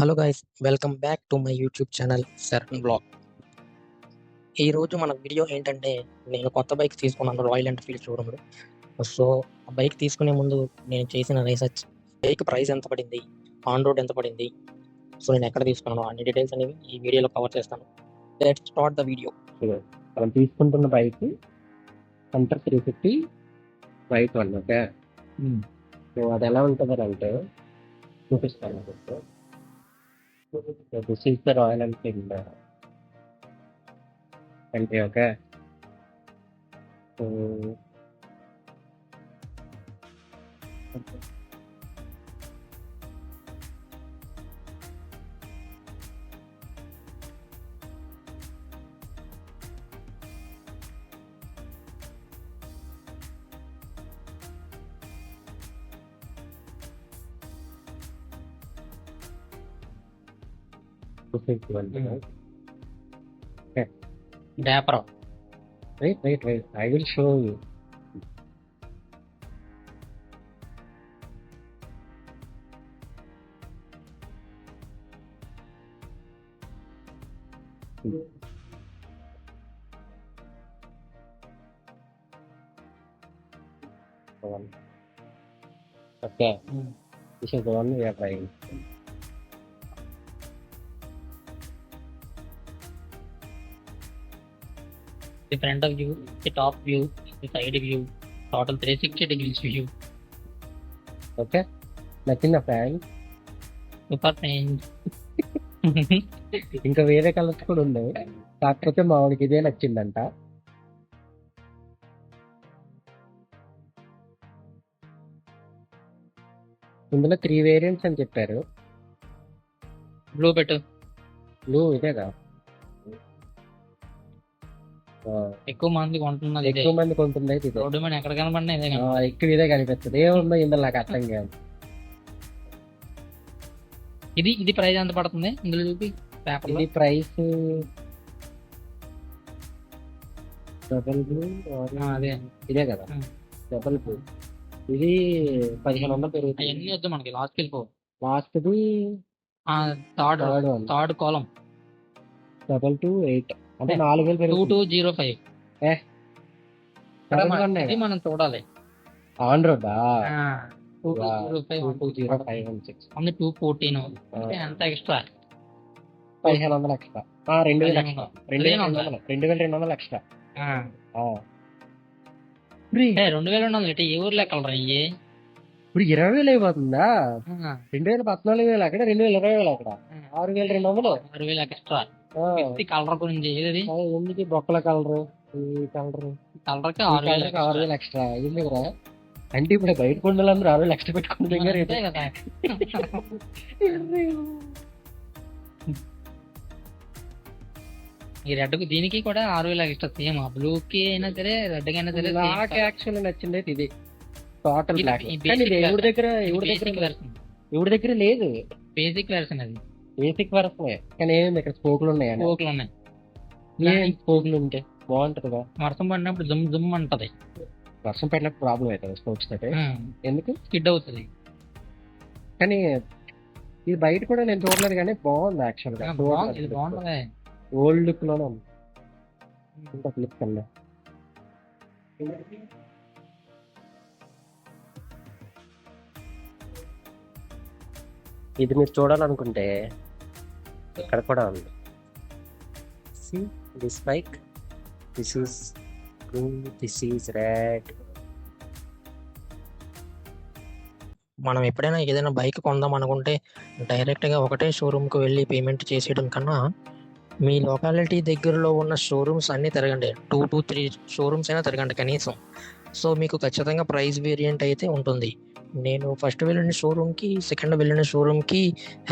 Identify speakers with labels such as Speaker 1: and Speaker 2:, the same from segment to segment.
Speaker 1: Hello guys, welcome back to my YouTube channel Sharan blog. ఈ రోజు మన వీడియో ఏంటంటే, నేను కొత్త బైక్ తీసుకున్నాను రాయల్ ఎన్ఫీల్డ్ షోరూంలో. సో ఆ బైక్ తీసుకునే ముందు నేను చేసిన రీసెర్చ్, బైక్ ప్రైస్ ఎంత పడింది, ఆన్ రోడ్ ఎంత పడింది, సో నేను ఎక్కడ తీసుకున్నాను అన్ని డీటెయిల్స్ అనేవి ఈ వీడియోలో కవర్ చేస్తాను. Let's start the video.
Speaker 2: మనం తీసుకుంటున్న bike Hunter 350 white one. Okay, so అది ఎలా ఉంటుంది అంటే చూపిస్తాను. This is the Royal Enfield అంటే. Okay, so
Speaker 1: dapper
Speaker 2: wait, I will show you. Okay, this is the one we are trying.
Speaker 1: The front view, the top view, the side view, total 360 degrees view.
Speaker 2: Okay, నచ్చిందా fan?
Speaker 1: Super fine.
Speaker 2: ఇంకా వేరే colours కూడా ఉన్నాయి, కాకపోతే మా వాడికి ఇదే నచ్చిందంట. ఇందులో 3 వేరియంట్స్ అని చెప్పారు.
Speaker 1: బ్లూ పెట్టు.
Speaker 2: బ్లూ ఇదేగా
Speaker 1: ఎక్కువ మంది కొంటున్నది ఇదే.
Speaker 2: ఎక్కువ మంది కొంటుంది అయితే ఇదే.
Speaker 1: రోడ్డు మీద ఎక్కడ కనబడినా ఇదే
Speaker 2: ఎక్కువ ఇదే కనిపిస్తుంది. ఏముందో ఇందులో నాకు అర్థం కాదు.
Speaker 1: ఇది ప్రైస్ ఎంత పడుతుంది ఇందులో చూపి పేపర్.
Speaker 2: ఇది ప్రైస్ డబల్ బ్లూ
Speaker 1: అదే
Speaker 2: ఇదే కదా, డబల్ బ్లూ. ఇది 1500 పెరుగుతుంది.
Speaker 1: అవన్నీ వద్దు మనకి, లాస్ట్కి వెళ్ళిపో.
Speaker 2: లాస్ట్ది
Speaker 1: థర్డ్ కాలం
Speaker 2: 228 అంటే 4000 పెరుగుతుంది.
Speaker 1: 2205. ఇది మనం చూడాలి
Speaker 2: ఆన్ రోడ్డా.
Speaker 1: 2205 ఉంది. 214 ఎంత ఎక్స్ట్రా?
Speaker 2: 1500 ఎక్స్ట్రా. 2000 ఎక్స్ట్రా. 2200 ఎక్స్ట్రా.
Speaker 1: 2200 ఏ ఊర్లో ఎక్కడ ఇయ్యి?
Speaker 2: ఇప్పుడు 20,000 అయిపోతుందా? 2014 అక్కడ, 2020 అక్కడ, 6200.
Speaker 1: 6000 ఎక్స్ట్రా. కలర్ గురించి ఏది
Speaker 2: ఎందుకు బొక్కల కలర్? ఈ కలర్
Speaker 1: కి
Speaker 2: 6000 ఎక్స్ట్రా అయింది కదా. అంటే ఇప్పుడు బయట కొండలందరూ 6000 ఎక్స్ట్రా పెట్టుకుంటే
Speaker 1: కదా. ఈ రెడ్ కు దీనికి కూడా 6000 ఎక్స్ట్రా. సేమ్ బ్లూ కి అయినా సరే, రెడ్ కి అయినా సరే.
Speaker 2: నాకు యాక్చువల్లీ నచ్చింది అయితే ఇది టోటల్ బ్లాక్. ఎవరి దగ్గర లేదు.
Speaker 1: బేసిక్ వెర్షన్ అది.
Speaker 2: బేసిక్ వరకే కానీ ఏమి ఇక్కడ స్పోకులు ఉన్నాయి. స్పోకులు ఉంటే బాగుంటదిగా.
Speaker 1: వర్షం పడినప్పుడు జుమ్ జుమ్ అంటది.
Speaker 2: వర్షం పడినప్పుడు ప్రాబ్లం అవుతుంది స్పోక్స్ తోటి. ఎందుకు
Speaker 1: స్కిడ్ అవుతుంది.
Speaker 2: కానీ ఇది బయట కూడా నేను చూడలేదు, కానీ బాగుంది యాక్చువల్ గా.
Speaker 1: బాగుంటది.
Speaker 2: ఓల్డ్ లుక్ లోనే ఉంది. ఇంకా క్లిప్ కన్నా ఇది మీరు చూడాలనుకుంటే ఇక్కడ కూడా ఉంది. See this bike, this is blue, this is red.
Speaker 1: మనం ఎప్పుడైనా ఏదైనా బైక్ కొందాం అనుకుంటే డైరెక్ట్గా ఒకటే షోరూమ్కి వెళ్ళి పేమెంట్ చేసేయడం కన్నా, మీ లొకాలిటీ దగ్గరలో ఉన్న షోరూమ్స్ అన్నీ తిరగండి. 2 to 3 షోరూమ్స్ అయినా తిరగండి కనీసం. సో మీకు ఖచ్చితంగా ప్రైస్ వేరియంట్ అయితే ఉంటుంది. నేను ఫస్ట్ వెళ్ళిన షోరూమ్కి, సెకండ్ వెళ్ళిన షోరూమ్కి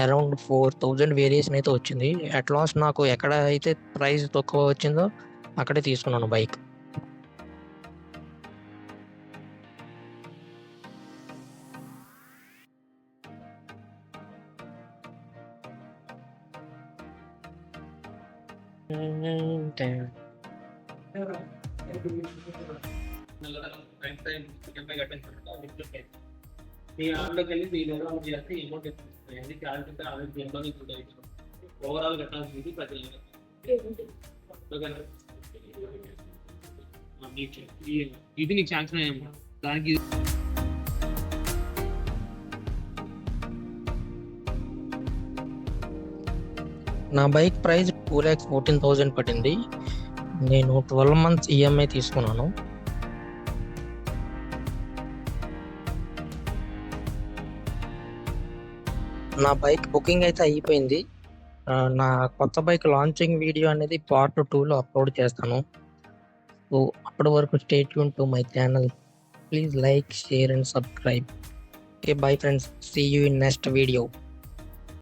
Speaker 1: అరౌండ్ 4000 వేరియేషన్ అయితే వచ్చింది. అట్ లాస్ట్ నాకు ఎక్కడ అయితే ప్రైస్ తక్కువ వచ్చిందో అక్కడే తీసుకున్నాను బైక్.
Speaker 3: మీ యాప్లోకి వెళ్ళి మీ లోన్ అమౌంట్ చేస్తే అమౌంట్ ఇస్తుంది ఎన్ని క్యాష్ ఉంటే అదే దీంట్లో ఇంక్లూడ్ అవుతుంది ఓవరాల్ కట్టాల్సింది 10,000 ఓకేనా ఇది నీకు శాంక్షన్ అయ్యాము దానికి
Speaker 1: నా బైక్ ప్రైస్ 2,14,000 పడింది. నేను 12 months ఈఎంఐ తీసుకున్నాను. నా బైక్ బుకింగ్ అయితే అయిపోయింది. నా కొత్త బైక్ లాంచింగ్ వీడియో అనేది పార్ట్ 2లో అప్లోడ్ చేస్తాను. సో అప్పటి వరకు stay tune to my channel. Please like, share and subscribe. Okay, bye friends. See you in next video.